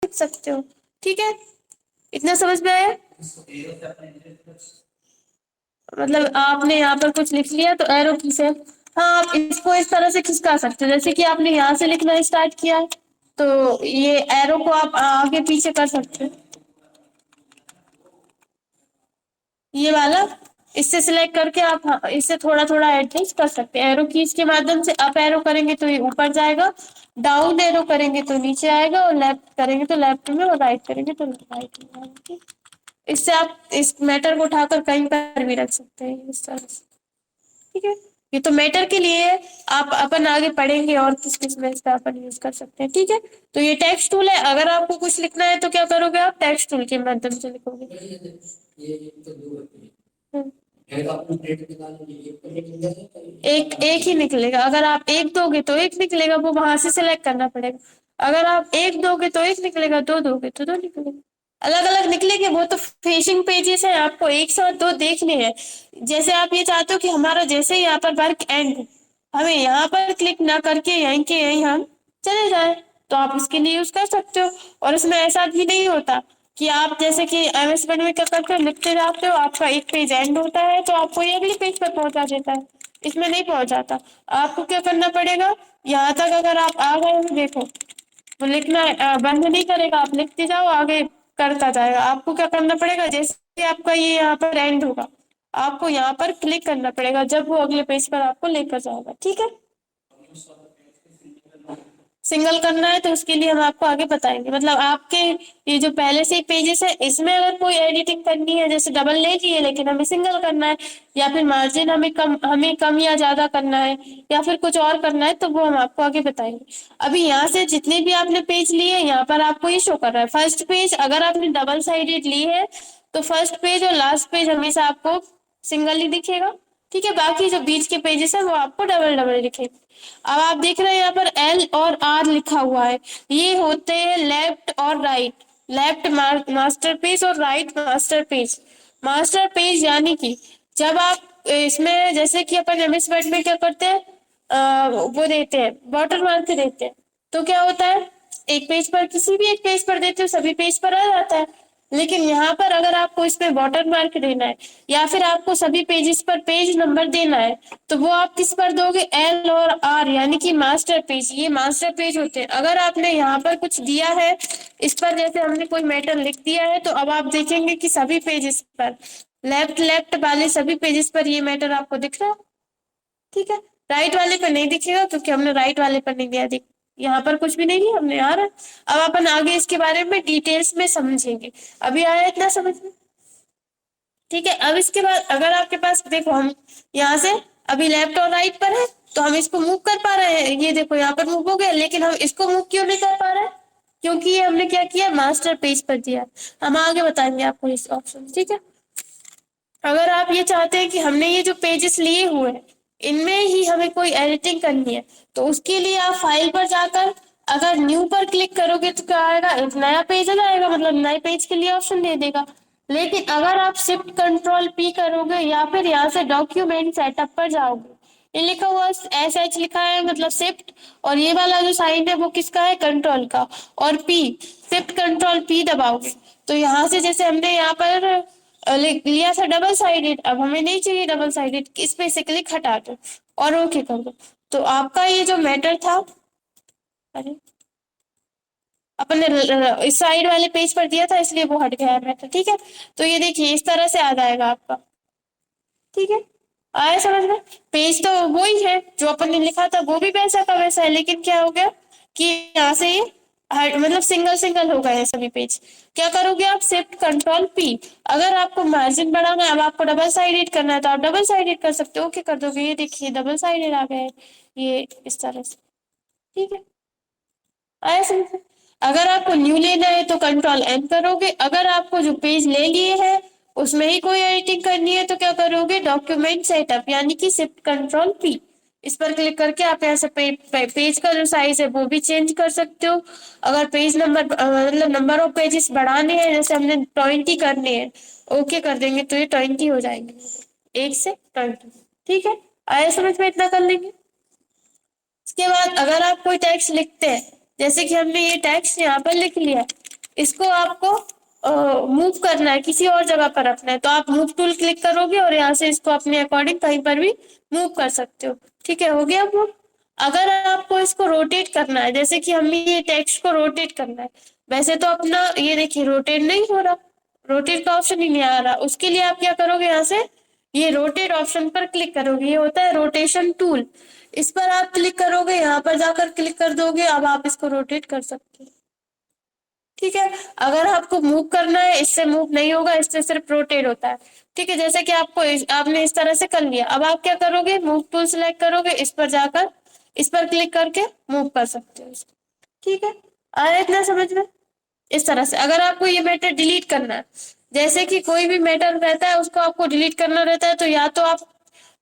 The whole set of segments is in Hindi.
लिख सकते हो। ठीक है, इतना समझ में आया? मतलब आपने यहाँ पर कुछ लिख लिया तो एरो की से हाँ आप इसको इस तरह से खिसका सकते हो, जैसे कि आपने यहाँ से लिखना स्टार्ट किया है तो ये एरो को आप आगे पीछे कर सकते हो, ये वाला इससे सिलेक्ट करके आप इससे थोड़ा थोड़ा एडजस्ट कर सकते हैं। एरो कीज के माध्यम से अप एरो करेंगे तो ये ऊपर जाएगा, डाउन एरो करेंगे तो नीचे आएगा, और लेफ्ट करेंगे तो लेफ्ट में, और राइट करेंगे तो राइट में आएगा। इससे आप इस मैटर को उठाकर कहीं पर भी रख सकते हैं इस तरह से। ठीक है, ये तो मैटर के लिए है, आप अपन आगे पढ़ेंगे और किस किस में इसका अपन यूज कर सकते हैं। ठीक है, तो ये टेक्स्ट टूल है, अगर आपको कुछ लिखना है तो क्या करोगे, आप टेक्स्ट टूल के माध्यम से लिखोगे। हम्म। एक एक ही निकलेगा, अगर आप एक दोगे तो एक निकलेगा, वो वहां से सिलेक्ट करना पड़ेगा। अगर आप एक दोगे तो एक निकलेगा, दो दोगे तो दो निकलेगा, अलग अलग निकलेंगे। वो तो फिशिंग पेजेस है, आपको एक साथ दो देखने हैं। जैसे आप ये चाहते हो कि हमारा जैसे ही यहाँ पर वर्क एंड हो, हमें यहाँ पर क्लिक ना करके यहीं के यहीं हम चले जाए, तो आप इसके लिए यूज कर सकते हो। और इसमें ऐसा भी नहीं होता कि आप जैसे कि एमएस वर्ड में क्या करते हो, लिखते जाते हो, आपका एक पेज एंड होता है तो आपको ये अगले पेज पर पहुंचा देता है, इसमें नहीं पहुंचाता। आपको क्या करना पड़ेगा, यहाँ तक अगर आप आ गए हो, देखो वो लिखना बंद नहीं करेगा, आप लिखते जाओ, आगे करता जाएगा। आपको क्या करना पड़ेगा, जैसे आपका ये यहाँ पर एंड होगा, आपको यहाँ पर क्लिक करना पड़ेगा, जब वो अगले पेज पर आपको लेकर जाएगा। ठीक है, सिंगल करना है तो उसके लिए हम आपको आगे बताएंगे। मतलब आपके ये जो पहले से पेजेस है, इसमें अगर कोई एडिटिंग करनी है, जैसे डबल ले लिए लेकिन हमें सिंगल करना है, या फिर मार्जिन हमें कम या ज्यादा करना है, या फिर कुछ और करना है, तो वो हम आपको आगे बताएंगे। अभी यहाँ से जितने भी आपने पेज लिए, यहाँ पर आपको ये शो कर रहा है फर्स्ट पेज। अगर आपने डबल साइडेड ली है तो फर्स्ट पेज और लास्ट पेज हमेशा आपको सिंगल ही दिखेगा। ठीक है, बाकी जो बीच के पेजेस है वो आपको डबल डबल दिखेगा। अब आप देख रहे हैं यहाँ पर एल और आर लिखा हुआ है, ये होते हैं लेफ्ट और राइट। लेफ्ट मास्टर पेज और right master page. Master page यानी कि जब आप इसमें जैसे कि अपन एमएस वर्ड में क्या करते हैं, वो देते हैं वाटर मार्क देते हैं, तो क्या होता है, एक पेज पर किसी भी एक पेज पर देते हो सभी पेज पर आ जाता है। लेकिन यहाँ पर अगर आपको इसमें वाटर मार्क देना है, या फिर आपको सभी पेजेस पर पेज नंबर देना है, तो वो आप किस पर दोगे, एल और आर, यानी कि मास्टर पेज। ये मास्टर पेज होते हैं। अगर आपने यहाँ पर कुछ दिया है इस पर, जैसे हमने कोई मैटर लिख दिया है, तो अब आप देखेंगे कि सभी पेजेस पर लेफ्ट लेफ्ट वाले सभी पेजेस पर ये मैटर आपको दिख रहा है। ठीक है, राइट वाले पर नहीं दिखेगा क्योंकि हमने राइट वाले पर नहीं दिया। देख, यहाँ पर कुछ भी नहीं है हमने यार। अब अपन आगे इसके बारे में डिटेल्स में समझेंगे। अभी आया इतना समझ में? ठीक है, अब इसके बाद अगर आपके पास देखो, हम यहाँ से अभी लेफ्ट और राइट पर है तो हम इसको मूव कर पा रहे हैं, ये देखो यहाँ पर मूव हो गया, लेकिन हम इसको मूव क्यों नहीं कर पा रहे हैं, क्योंकि ये हमने क्या किया, मास्टर पेज पर दिया। हम आगे बताएंगे आपको इस ऑप्शन। ठीक है, अगर आप ये चाहते हैं कि हमने ये जो पेजेस लिए हुए हैं इनमें ही हमें कोई एडिटिंग करनी है, तो उसके लिए आप फाइल पर जाकर अगर न्यू पर क्लिक करोगे तो क्या आएगा, एक नया पेज आ जाएगा, मतलब नए पेज के लिए ऑप्शन दे देगा। लेकिन अगर आप शिफ्ट कंट्रोल पी करोगे या फिर यहाँ से डॉक्यूमेंट सेटअप पर जाओगे, ये लिखा हुआ एस एच लिखा है मतलब शिफ्ट, और ये वाला जो साइन है वो किसका है, कंट्रोल का, और पी, शिफ्ट कंट्रोल पी दबाओगे तो यहाँ से जैसे हमने यहाँ पर लिया था डबल साइडेड, अब हमें नहीं चाहिए डबल साइडेड, इस पे से क्लिक हटा दो और ओके कर दो, तो आपका ये जो मैटर था, अरे अपन ने इस साइड वाले पेज पर दिया था इसलिए वो हट गया है मैटर। ठीक है, तो ये देखिए इस तरह से आ जाएगा आपका। ठीक है, आया समझ में? पेज तो वही है जो अपन ने लिखा था, वो भी वैसा का वैसा है, लेकिन क्या हो गया कि यहाँ से ये मतलब सिंगल सिंगल हो गए हैं सभी पेज। क्या करोगे आप, शिफ्ट कंट्रोल पी। अगर आपको मार्जिन बढ़ाना है, अब आपको डबल साइडेड करना है तो आप डबल साइडेड कर सकते हो, ओके कर दोगे, ये देखिए डबल साइडेड आ गए ये इस तरह से। ठीक है, आया समझ में? अगर आपको न्यू लेना है तो कंट्रोल एन करोगे, अगर आपको जो पेज ले लिए है उसमें ही कोई एडिटिंग करनी है तो क्या करोगे, डॉक्यूमेंट सेटअप यानी कि शिफ्ट कंट्रोल पी, इस पर क्लिक करके आप यहाँ से पेज का जो साइज है वो भी चेंज कर सकते हो। अगर पेज नंबर मतलब नंबर ऑफ पेजेस बढ़ाने हैं, जैसे हमने 20 करने हैं, ओके कर देंगे तो ये 20 हो जाएंगे, 1 से 20। ठीक है, आया समझ में? इतना कर लेंगे। इसके बाद अगर आप कोई टैक्स लिखते हैं, जैसे कि हमने ये टैक्स यहाँ पर लिख लिया, इसको आपको मूव करना है, किसी और जगह पर रखना है, तो आप मूव टूल क्लिक करोगे और यहाँ से इसको अपने अकॉर्डिंग कहीं पर भी मूव कर सकते हो। ठीक है, हो गया मूव। अगर आपको इसको रोटेट करना है, जैसे कि हमें ये टेक्स्ट को रोटेट करना है, वैसे तो अपना ये देखिए रोटेट नहीं हो रहा, रोटेट का ऑप्शन ही नहीं आ रहा। उसके लिए आप क्या करोगे, यहाँ से ये रोटेट ऑप्शन पर क्लिक करोगे, ये होता है रोटेशन टूल, इस पर आप क्लिक करोगे, यहाँ पर जाकर क्लिक कर दोगे, अब आप इसको रोटेट कर सकते हो। ठीक है, अगर आपको मूव करना है, इससे मूव नहीं होगा, इससे सिर्फ रोटेट होता है। ठीक है, जैसे कि आपने इस तरह से कर लिया, अब आप क्या करोगे, मूव टूल सिलेक्ट करोगे, इस पर जाकर इस पर क्लिक करके मूव कर सकते हो इसको। ठीक है, आया इतना समझ में। इस तरह से अगर आपको ये मैटर डिलीट करना है, जैसे कि कोई भी मैटर रहता है उसको आपको डिलीट करना रहता है, तो या तो आप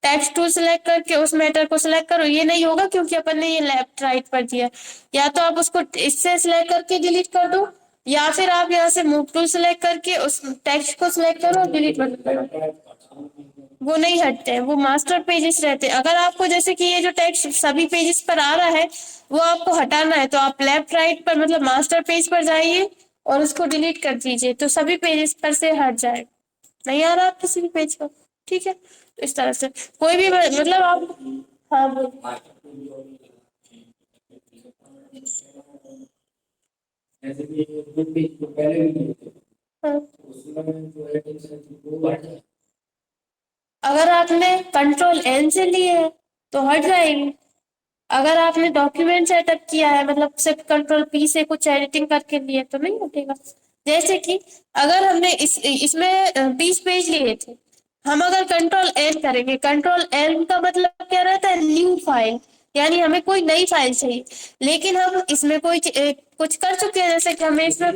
टेक्स्ट टूल सिलेक्ट करके उस मैटर को सिलेक्ट करो, ये नहीं होगा क्योंकि अपन ने ये लेफ्ट राइट पर दिया, या तो आप उसको इससे सिलेक्ट करके डिलीट कर दो, या फिर आप यहाँ से मूव टूल सिलेक्ट करके उस टेक्स्ट को सिलेक्ट करो और डिलीट बटन करो। वो नहीं हटते हैं, वो मास्टर पेजेस रहते हैं। अगर आपको जैसे कि ये जो टेक्स्ट सभी पेजेस पर आ रहा है वो आपको हटाना है, तो आप लेफ्ट राइट पर मतलब मास्टर पेज पर जाइए और उसको डिलीट कर दीजिए, तो सभी पेजेस पर से हट जाए, नहीं आ रहा किसी भी पेज पर। ठीक है, तो इस तरह से कोई भी मतलब आप, हाँ बोलिए। हाँ, अगर आपने कंट्रोल एन से लिए है तो हट जाएगी। अगर आपने डॉक्यूमेंट सेटअप किया है, मतलब सिर्फ कंट्रोल पी से कुछ एडिटिंग करके लिए, तो नहीं हटेगा। जैसे कि अगर हमने इसमें 20 पेज लिए थे, हम अगर कंट्रोल एन करेंगे, कंट्रोल एन का मतलब क्या रहता है, न्यू फाइल, यानी हमें कोई नई फाइल चाहिए, लेकिन हम इसमें कुछ कर चुके हैं, जैसे कि हमें इसमें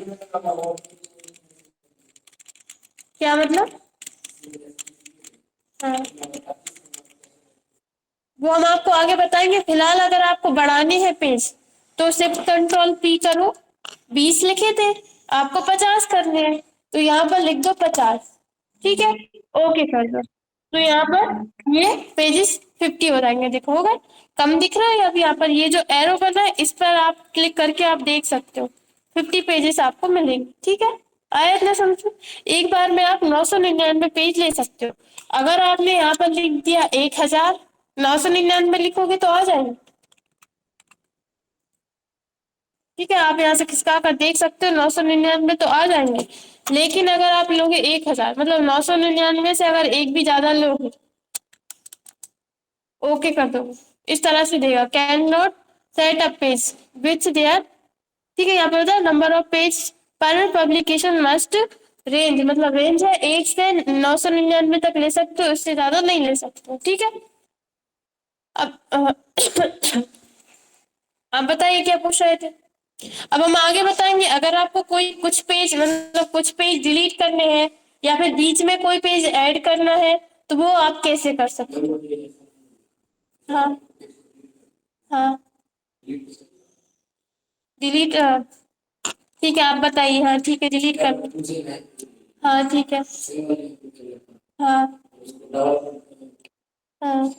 क्या मतलब, हाँ वो हम आपको आगे बताएंगे। फिलहाल अगर आपको बढ़ाने हैं पेज, तो सिर्फ कंट्रोल पी करो, 20 लिखे थे, आपको 50 करने हैं, तो यहाँ पर लिख दो 50। ठीक है, ओके कर दो, तो यहाँ पर ये पेजेस 50 हो जाएंगे। देखो होगा, कम दिख रहा है। अब यहाँ पर ये जो एरो बना है, इस पर आप क्लिक करके आप देख सकते हो 50 पेजेस आपको मिलेंगे। ठीक है, आया इतना समझ में। एक बार में आप 999 पेज ले सकते हो। अगर आपने यहाँ पर लिख दिया 1000, 999 लिखोगे तो आ जाएंगे। ठीक है, आप यहाँ से खिसका कर देख सकते हो, 999 तो आ जाएंगे। लेकिन अगर आप लोगे 1000, मतलब 999 से अगर एक भी ज्यादा लोगे, ओके कर दो, इस तरह से देगा, can not set a page which there. ठीक है, यहाँ पर होता है नंबर ऑफ पेज पर पब्लिकेशन मस्ट रेंज, मतलब रेंज है 1 से 999 तक ले सकते हो, इससे ज्यादा नहीं ले सकते हो। ठीक है, अब आप बताइए क्या पूछ रहे थे। अब हम आगे बताएंगे, अगर आपको कोई कुछ पेज मतलब कुछ पेज डिलीट करने हैं, या फिर बीच में कोई पेज ऐड करना है, तो वो आप कैसे कर सकते हो। हाँ, हाँ, डिलीट, ठीक है आप बताइए। हाँ ठीक है, डिलीट कर, हाँ ठीक है, हाँ, हाँ,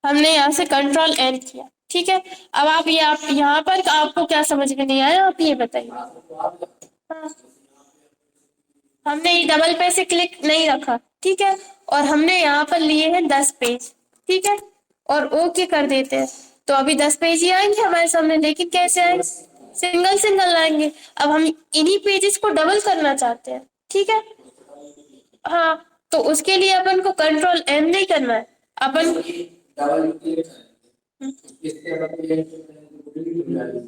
हमने यहाँ से कंट्रोल एन किया। ठीक है, अब आप ये आप यहाँ पर आपको क्या समझ में नहीं आया, आप ये बताइए। हाँ, हमने ये डबल पे से क्लिक नहीं रखा। ठीक है, और हमने यहाँ पर लिए हैं 10 पेज। ठीक है, और ओके कर देते हैं, तो अभी 10 पेज ही आएंगे हमारे सामने, लेकिन कैसे आएंगे, सिंगल सिंगल आएंगे। अब हम इन्हीं पेजेस को डबल करना चाहते हैं। ठीक है, हाँ, तो उसके लिए अपन को कंट्रोल एम नहीं करना है, अपन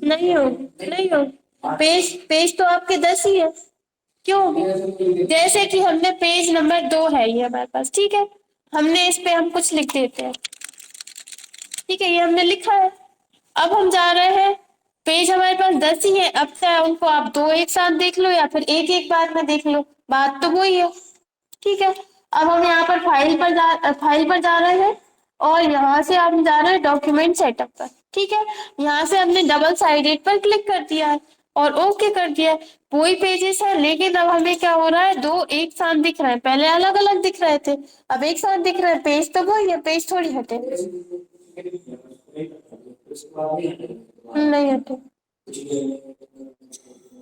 नहीं होगी, नहीं होगी, पेज पेज तो आपके 10 ही है, क्यों होगी। जैसे कि हमने पेज नंबर 2 है ये हमारे पास। ठीक है, हमने इस पे हम कुछ लिख देते हैं। ठीक है, ये हमने लिखा है। अब हम जा रहे हैं, पेज हमारे पास 10 ही है, अब चाहे उनको आप दो एक साथ देख लो या फिर एक एक बार में देख लो, बात तो वही है। ठीक है, अब हम यहाँ पर फाइल पर जा रहे हैं, और यहाँ से हम जा रहे हैं डॉक्यूमेंट सेटअप पर। ठीक है, यहाँ से हमने डबल साइडेड पर क्लिक कर दिया है और ओके कर दिया है। वही पेजेस है, लेकिन अब हमें क्या हो रहा है, दो एक साथ दिख रहे हैं, पहले अलग अलग दिख रहे थे, अब एक साथ दिख रहे हैं। पेज तो वही है, पेज थोड़ी हटे, नहीं हटे।